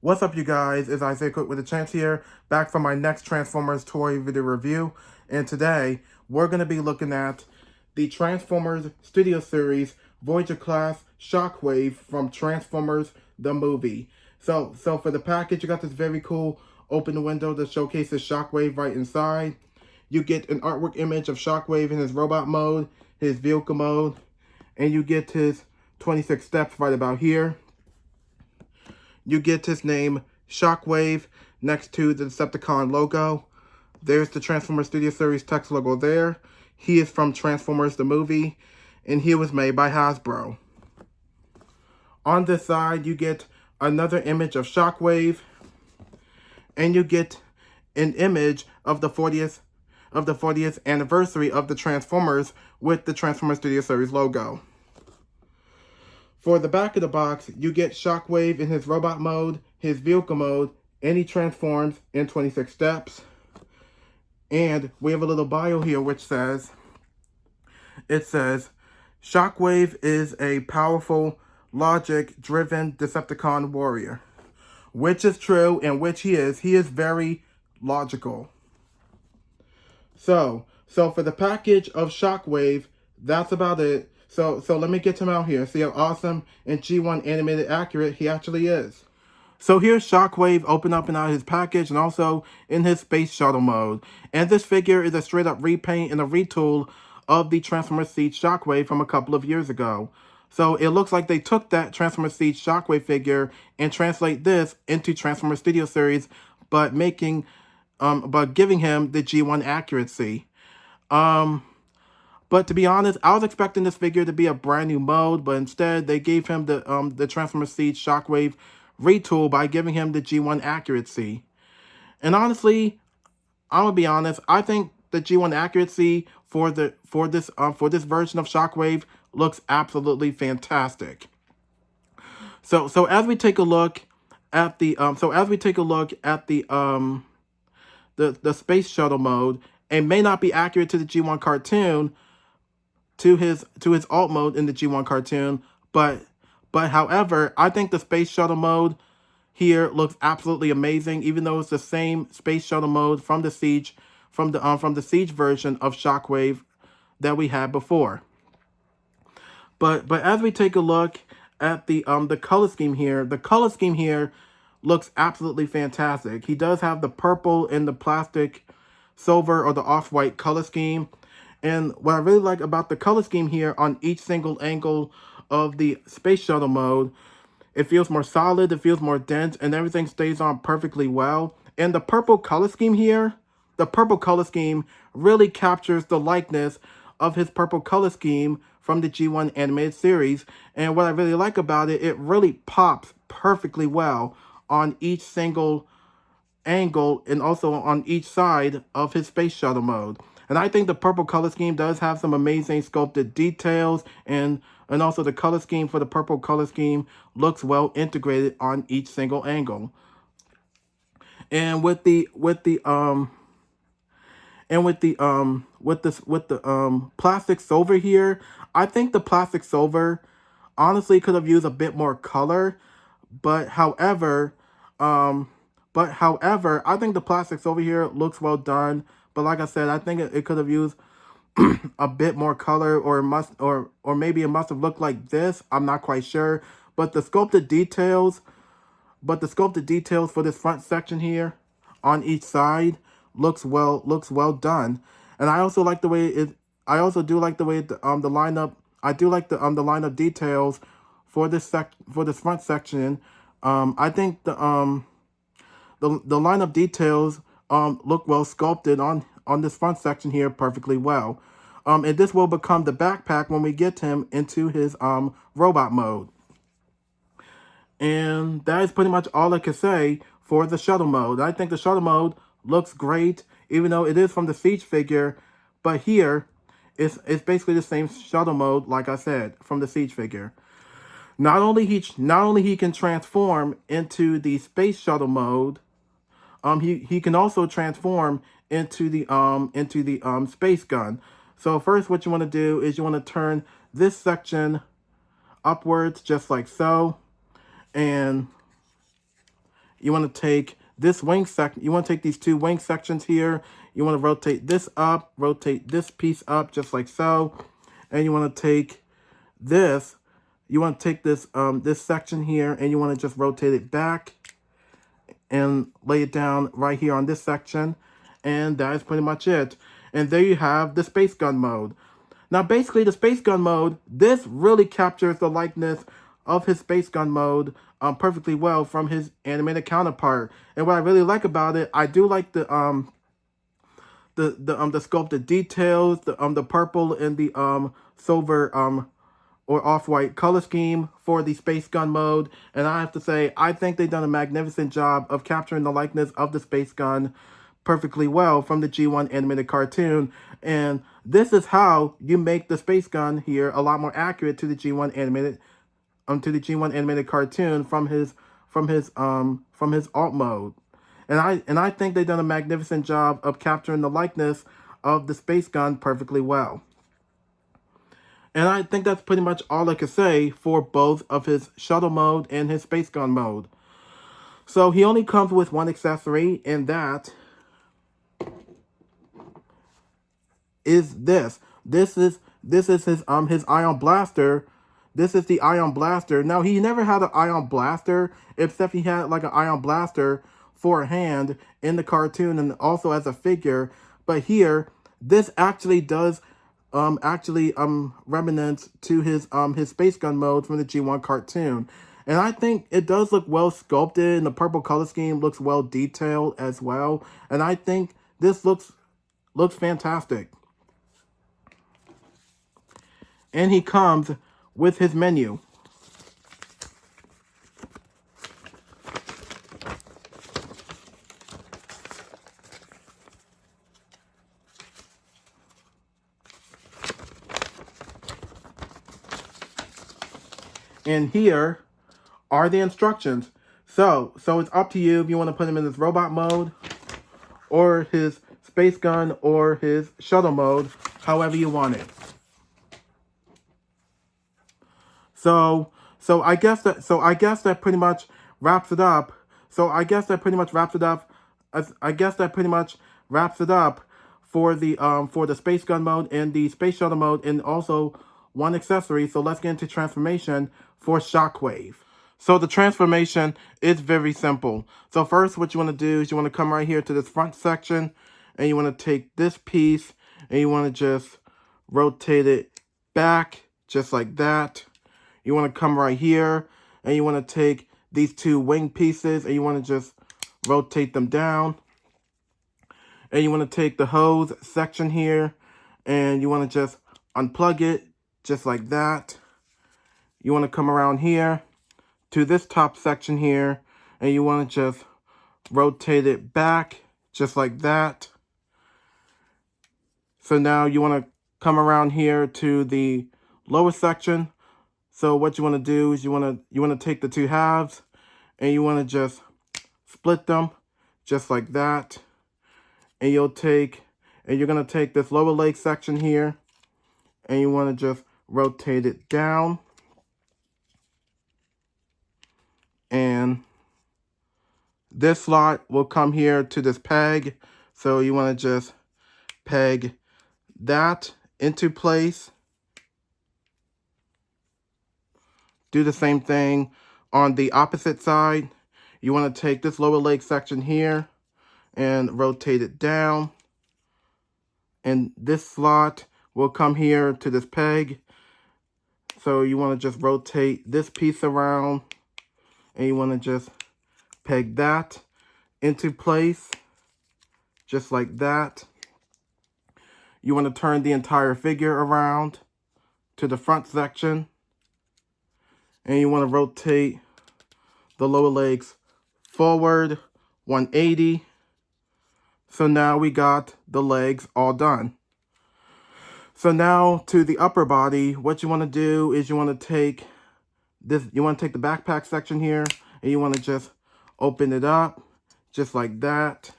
What's up, you guys? It's Isaiah Cook with a chance here, back for my next Transformers toy video review. And today, we're going to be looking at the Transformers Studio Series Voyager Class Shockwave from Transformers the movie. So for the package, you got this very cool open window that showcases Shockwave right inside. You get an artwork image of Shockwave in his robot mode, his vehicle mode, and you get his 26 steps right about here. You get his name, Shockwave, next to the Decepticon logo. There's the Transformers Studio Series text logo there. He is from Transformers the movie, and he was made by Hasbro. On this side, you get another image of Shockwave, and you get an image of the 40th anniversary of the Transformers with the Transformers Studio Series logo. For the back of the box, you get Shockwave in his robot mode, his vehicle mode, and he transforms in 26 steps. And we have a little bio here which says, Shockwave is a powerful, logic-driven Decepticon warrior. Which is true, and which he is. He is very logical. So for the package of Shockwave, that's about it. So let me get him out here. See how awesome and G1 animated accurate he actually is. So here's Shockwave open up and out of his package, and also in his space shuttle mode. And this figure is a straight up repaint and a retool of the Transformers Siege Shockwave from a couple of years ago. So it looks like they took that Transformers Siege Shockwave figure and translate this into Transformers Studio Series, but giving him the G1 accuracy. But to be honest, I was expecting this figure to be a brand new mode, but instead they gave him the Transformers Siege Shockwave retool by giving him the G1 accuracy. And honestly, I'm gonna be honest, I think the G1 accuracy for this version of Shockwave looks absolutely fantastic. So as we take a look at the the space shuttle mode, it may not be accurate to the G1 cartoon, to his alt mode in the G1 cartoon, but however, I think the space shuttle mode here looks absolutely amazing, even though it's the same space shuttle mode from the Siege version of Shockwave that we had before. But as we take a look at the color scheme here, the color scheme here looks absolutely fantastic. He does have the purple and the plastic silver or the off-white color scheme. And what I really like about the color scheme here on each single angle of the space shuttle mode, it feels more solid, it feels more dense, and everything stays on perfectly well. And the purple color scheme here, the purple color scheme really captures the likeness of his purple color scheme from the G1 animated series. And what I really like about it, it really pops perfectly well on each single angle and also on each side of his space shuttle mode. And I think the purple color scheme does have some amazing sculpted details, and also the color scheme for the purple color scheme looks well integrated on each single angle. And with the plastic silver here, I think the plastic silver honestly could have used a bit more color, but however, I think the plastic silver here looks well done. But like I said, I think it could have used a bit more color, or maybe it must have looked like this. I'm not quite sure. But the sculpted details for this front section here on each side looks well done. And I also like the way I also do like the way the lineup. I do like the lineup details for this front section. I think the lineup details look well sculpted on this front section here perfectly well. And this will become the backpack when we get him into his robot mode. And that is pretty much all I can say for the shuttle mode. I think the shuttle mode looks great, even though it is from the Siege figure, but here it's basically the same shuttle mode, like I said, from the Siege figure. Not only he can transform into the space shuttle mode, he can also transform into the space gun. So first, what you want to do is you want to turn this section upwards, just like so, and you want to take this wing section, you want to take these two wing sections here, you want to rotate this up, rotate this piece up just like so, and you want to take this, you want to take this this section here, and you want to just rotate it back and lay it down right here on this section, and that is pretty much it. And there you have the space gun mode. Now basically the space gun mode, this really captures the likeness of his space gun mode perfectly well from his animated counterpart. And what I really like about it, I do like the sculpted details, the purple and the silver or off-white color scheme for the space gun mode. And I have to say, I think they've done a magnificent job of capturing the likeness of the space gun perfectly well from the G1 animated cartoon. And this is how you make the space gun here a lot more accurate to the G1 animated cartoon from his alt mode. And I think they've done a magnificent job of capturing the likeness of the space gun perfectly well. And I think that's pretty much all I could say for both of his shuttle mode and his space gun mode. So he only comes with one accessory, and that is this. This is his ion blaster. This is the ion blaster. Now he never had an ion blaster, except he had like an ion blaster for a hand in the cartoon and also as a figure. But here, this actually does remnants to his space gun mode from the G1 cartoon. And I think it does look well sculpted, and the purple color scheme looks well detailed as well. And I think this looks fantastic. And he comes with his menu. And here are the instructions. So it's up to you if you want to put him in his robot mode, or his space gun, or his shuttle mode, however you want it. So I guess that pretty much wraps it up. I guess that pretty much wraps it up for the space gun mode and the space shuttle mode, and also one accessory. So let's get into transformation for Shockwave. So the transformation is very simple. So first, what you want to do is you want to come right here to this front section, and you want to take this piece and you want to just rotate it back just like that. You want to come right here and you want to take these two wing pieces and you want to just rotate them down. And you want to take the hose section here and you want to just unplug it just like that. You want to come around here to this top section here and you want to just rotate it back just like that. So now you want to come around here to the lower section. So what you want to do is you want to take the two halves and you want to just split them just like that. And you're going to take this lower leg section here and you want to just rotate it down. And this slot will come here to this peg. So you want to just peg that into place. Do the same thing on the opposite side. You want to take this lower leg section here and rotate it down. And this slot will come here to this peg. So you want to just rotate this piece around and you want to just peg that into place just like that. You want to turn the entire figure around to the front section. And you want to rotate the lower legs forward 180. So now we got the legs all done. So now to the upper body, what you want to do is you want to take this, you want to take the backpack section here and you want to just open it up just like that.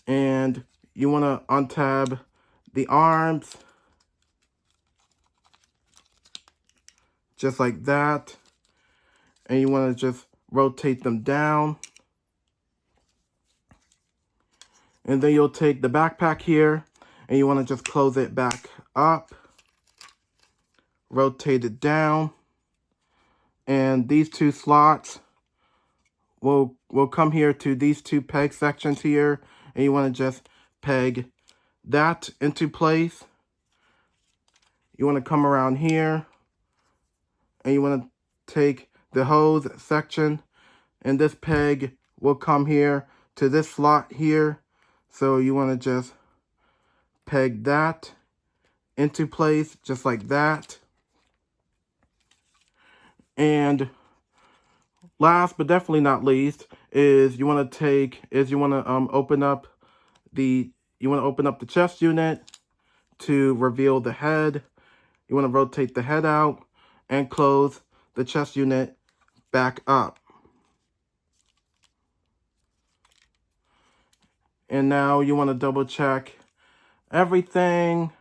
And you want to untab the arms just like that. And you want to just rotate them down And then you'll take the backpack here, and you want to just close it back up, rotate it down, and these two slots will come here to these two peg sections here, and you want to just peg that into place. You want to come around here, and you want to take the hose section, and this peg will come here to this slot here. So you want to just peg that into place just like that. And last but definitely not least is you want to open up the chest unit to reveal the head. You want to rotate the head out and close the chest unit back up. And now you want to double check everything,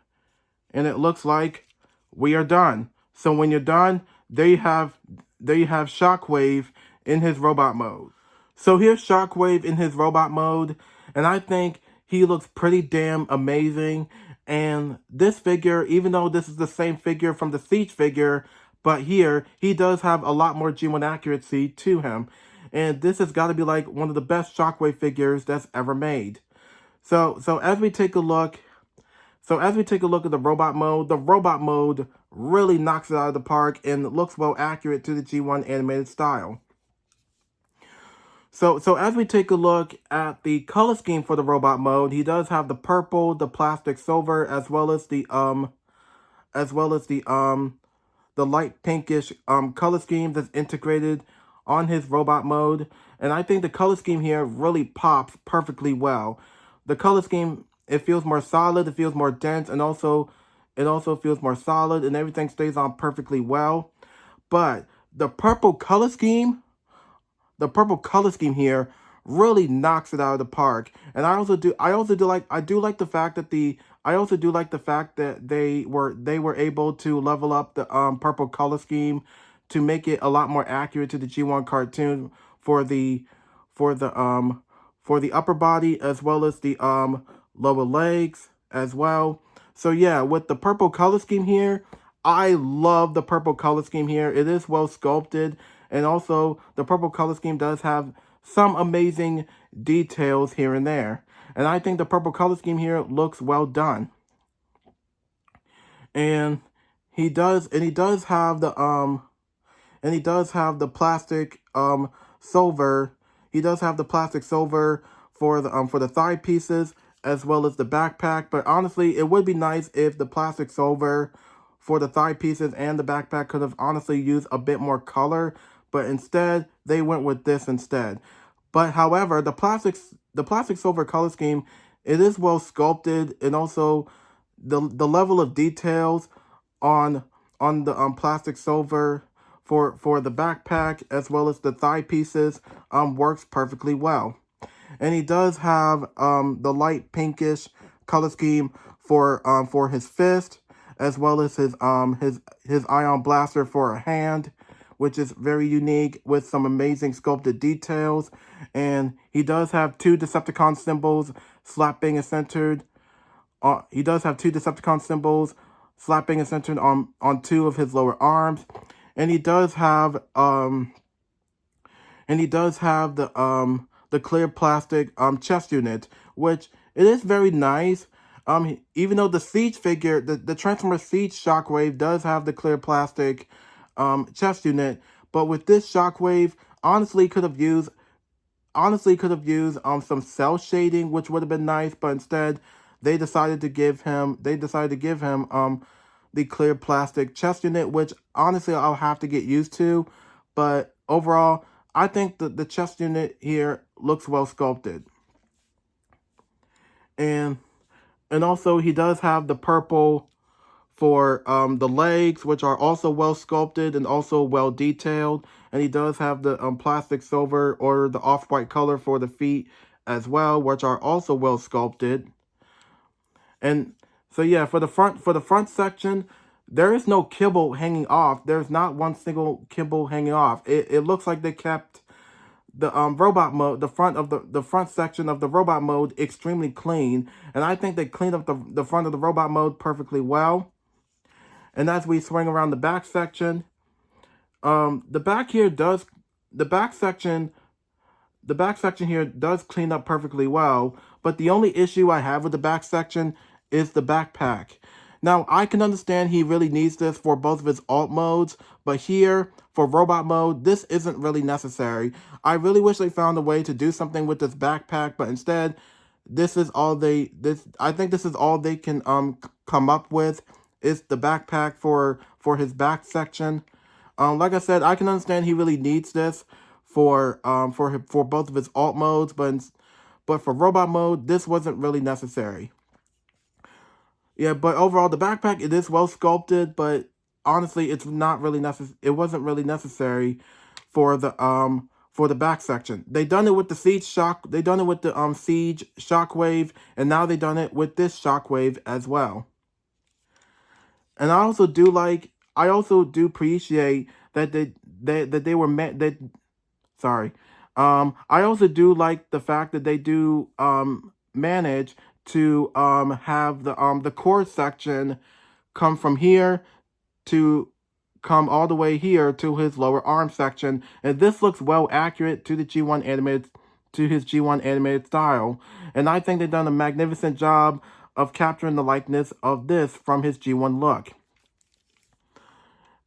and it looks like we are done. So when you're done, there you have Shockwave in his robot mode. So here's Shockwave in his robot mode, and I think he looks pretty damn amazing. And this figure, even though this is the same figure from the Siege figure, but here he does have a lot more G1 accuracy to him. And this has got to be like one of the best Shockwave figures that's ever made. So as we take a look at the robot mode really knocks it out of the park and looks well accurate to the G1 animated style. So as we take a look at the color scheme for the robot mode, he does have the purple, the plastic silver, as well as the light pinkish color scheme that's integrated on his robot mode. And I think the color scheme here really pops perfectly well. The color scheme, it feels more solid, it feels more dense, and it also feels more solid, and everything stays on perfectly well. But the purple color scheme here really knocks it out of the park. And I do like the fact that they were able to level up the purple color scheme to make it a lot more accurate to the G1 cartoon for the upper body as well as the lower legs as well. So yeah, with the purple color scheme here, I love the purple color scheme here. It is well sculpted, and also the purple color scheme does have some amazing details here and there. And I think the purple color scheme here looks well done. And he does have the plastic silver. He does have the plastic silver for the thigh pieces as well as the backpack. But honestly, it would be nice if the plastic silver for the thigh pieces and the backpack could have honestly used a bit more color. But instead, they went with this instead. But however, the plastic silver color scheme, it is well sculpted, and also the level of details on the plastic silver for the backpack as well as the thigh pieces works perfectly well. And he does have the light pinkish color scheme for his fist, as well as his ion blaster for a hand, which is very unique with some amazing sculpted details. And he does have two Decepticon symbols slapping and centered. He does have two Decepticon symbols slapping and centered on two of his lower arms. And he does have the clear plastic chest unit, which it is very nice. Even though the Siege figure, the Transformers Siege Shockwave does have the clear plastic chest unit, but with this Shockwave, honestly could have used some cell shading, which would have been nice, but instead they decided to give him the clear plastic chest unit, which honestly I'll have to get used to. But overall, I think the chest unit here looks well sculpted. And also he does have the purple for the legs, which are also well sculpted and also well detailed. And he does have the plastic silver or the off-white color for the feet as well, which are also well sculpted. And so yeah, for the front section, there is no kibble hanging off. There's not one single kibble hanging off. It looks like they kept the robot mode, the front section of the robot mode extremely clean, and I think they cleaned up the front of the robot mode perfectly well. And as we swing around the back section, the back here does the back section the back section here does clean up perfectly well, but the only issue I have with the back section is the backpack. Now, I can understand he really needs this for both of his alt modes, but here, for robot mode, this isn't really necessary. I really wish they found a way to do something with this backpack, but instead, I think this is all they can come up with, is the backpack for his back section. Like I said, I can understand he really needs this for both of his alt modes, but for robot mode, this wasn't really necessary. Yeah, but overall, the backpack, it is well sculpted, but honestly, it's not really necessary. It wasn't really necessary for the back section. They done it with the Siege Shock. They done it with the Siege Shockwave, and now they done it with this Shockwave as well. And I also do appreciate that they were meant that. Sorry. I also do like the fact that they do manage to have the core section come from here to come all the way here to his lower arm section, and this looks well accurate to the G1 animated to his G1 animated style, and I think they've done a magnificent job of capturing the likeness of this from his G1 look.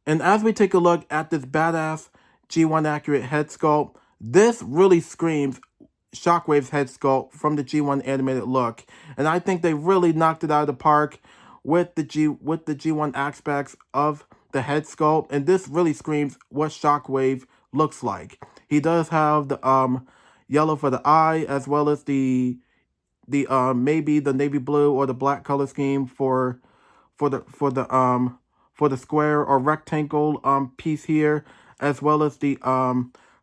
And as we take a look at this badass G1 accurate head sculpt, this really screams Shockwave's head sculpt from the G1 animated look, and I think they really knocked it out of the park with the G1 aspects of the head sculpt, and this really screams what Shockwave looks like. He does have the yellow for the eye, as well as the maybe the navy blue or the black color scheme for the square or rectangle piece here, as well as the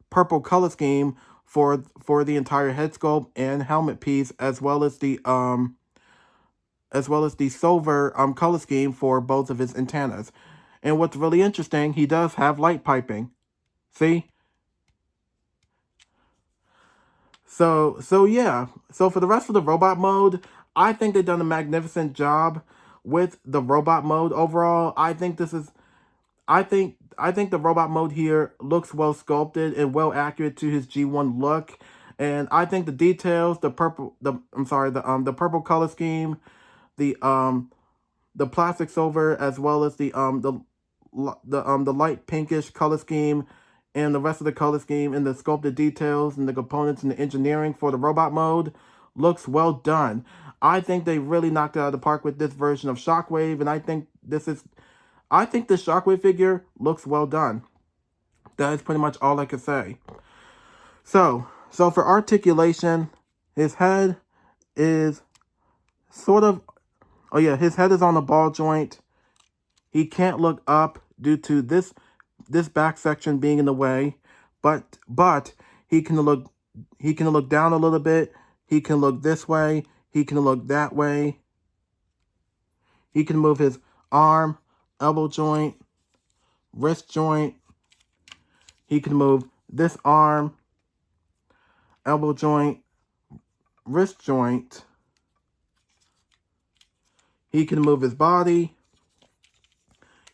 purple color scheme for the entire head sculpt and helmet piece, as well as the silver color scheme for both of his antennas. And what's really interesting, he does have light piping. See? So yeah. So for the rest of the robot mode, I think they've done a magnificent job with the robot mode overall. I think the robot mode here looks well sculpted and well accurate to his G1 look. And I think the details, the purple color scheme, the plastic silver, as well as the light pinkish color scheme, and the rest of the color scheme and the sculpted details and the components and the engineering for the robot mode looks well done. I think they really knocked it out of the park with this version of Shockwave, and I think the Shockwave figure looks well done. That is pretty much all I could say. So for articulation, his head is sort of, his head is on a ball joint. He can't look up due to this back section being in the way, but he can look down a little bit. He can look this way. He can look that way. He can move his arm, elbow joint, wrist joint. He can move this arm, elbow joint, wrist joint. He can move his body.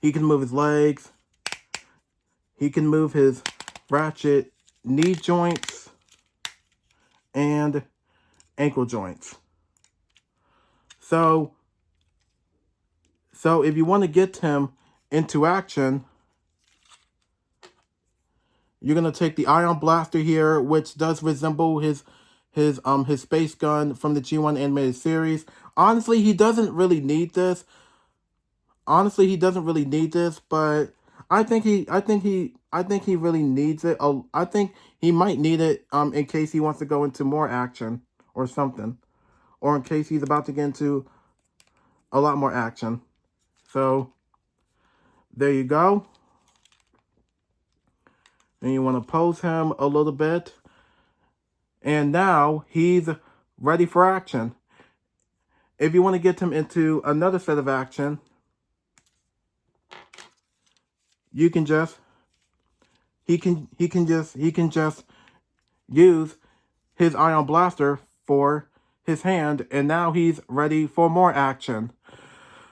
He can move his legs. He can move his ratchet knee joints and ankle joints. So if you want to get him into action, you're going to take the ion blaster here, which does resemble his space gun from the G1 animated series. Honestly, he doesn't really need this. But I think he really needs it. I think he might need it in case he wants to go into more action or something, or in case he's about to get into a lot more action. So there you go. And you want to pose him a little bit. And now he's ready for action. If you want to get him into another set of action, you can just use his ion blaster for his hand, and now he's ready for more action.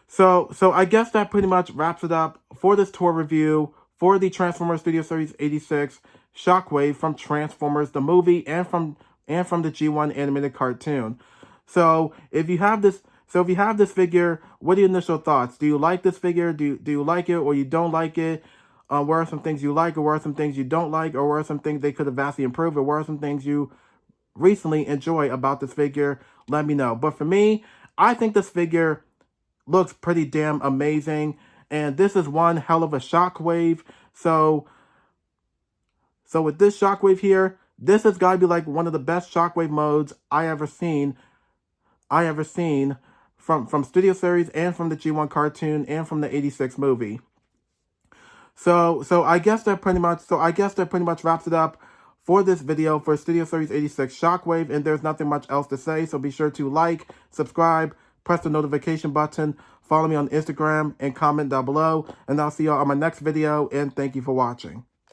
So I guess that pretty much wraps it up for this tour review for the Transformers Studio Series 86 Shockwave from Transformers the movie and from the G1 animated cartoon. So if you have this figure, what are your initial thoughts? Do you like this figure? Do you like it, or you don't like it? What are some things you like, or what are some things you don't like, or what are some things they could have vastly improved, or what are some things you recently enjoy about this figure? Let me know. But for me, I think this figure looks pretty damn amazing, and this is one hell of a Shockwave. So with this Shockwave here, this has got to be like one of the best Shockwave modes I ever seen from Studio Series and from the G1 cartoon and from the 86 movie. So I guess that pretty much wraps it up for this video for Studio Series 86 Shockwave, and there's nothing much else to say, so be sure to like, subscribe, press the notification button, follow me on Instagram, and comment down below, and I'll see y'all on my next video, and thank you for watching.